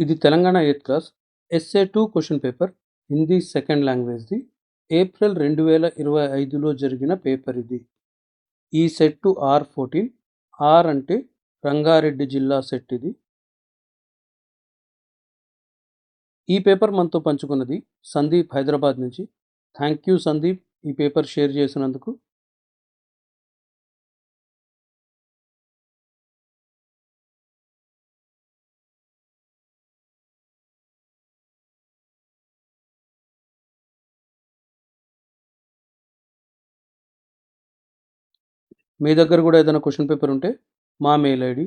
ఇది Telangana 8th class SA 2 question paper Hindi second లాంగ్వేజ్ది April 2025లో జరిగిన పేపర్ ఇది. ఈ సెట్ R14. ఆర్ అంటే రంగారెడ్డి జిల్లా సెట్ ఇది. ఈ పేపర్ మనతో పంచుకున్నది సందీప్ హైదరాబాద్ నుంచి. థ్యాంక్ యూ సందీప్ ఈ పేపర్ షేర్ చేసినందుకు. మీ దగ్గర కూడా ఏదైనా క్వశ్చన్ పేపర్ ఉంటే మా మెయిల్ ఐడి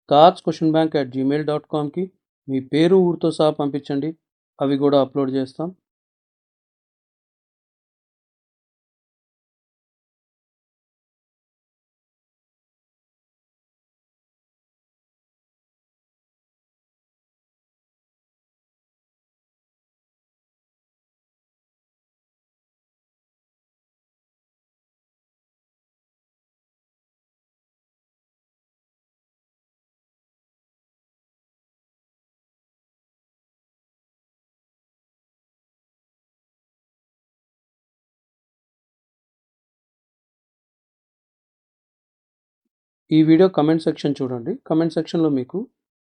taajquestionbank@gmail.comకి మీ పేరు ఊరితో సహా పంపించండి. అవి కూడా అప్లోడ్ చేస్తాం. ఈ వీడియో కమెంట్ సెక్షన్ చూడండి. కమెంట్ సెక్షన్లో మీకు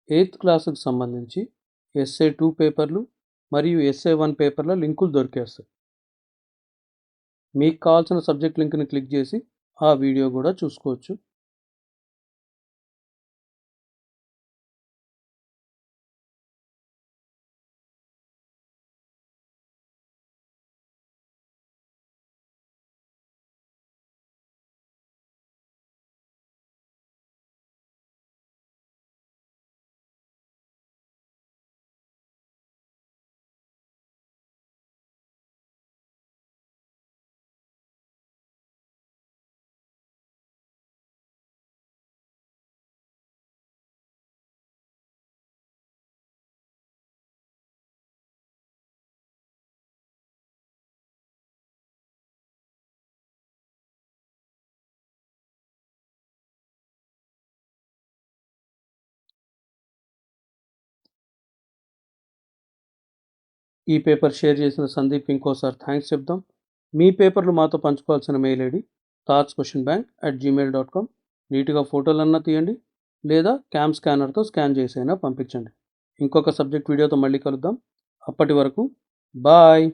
8th క్లాస్కి సంబంధించి ఎస్ఏ 2 పేపర్లు మరియు ఎస్ఏ 1 పేపర్ల లింకులు దొరికేస్తాయి. మీకు కావాల్సిన సబ్జెక్ట్ లింక్ని క్లిక్ చేసి ఆ వీడియో కూడా చూసుకోవచ్చు. ఈ పేపర్ షేర్ చేసిన సందీప్ ఇంకోసారి థ్యాంక్స్ చెప్దాం. మీ పేపర్లు మాతో పంచుకోవాల్సిన మెయిల్ ఐడి taajquestionbank@gmail.com. నీట్గా ఫోటోలన్నా తీయండి లేదా క్యామ్ స్కానర్తో స్కాన్ చేసైనా పంపించండి. ఇంకొక సబ్జెక్ట్ వీడియోతో మళ్ళీ కలుద్దాం. అప్పటి వరకు బాయ్.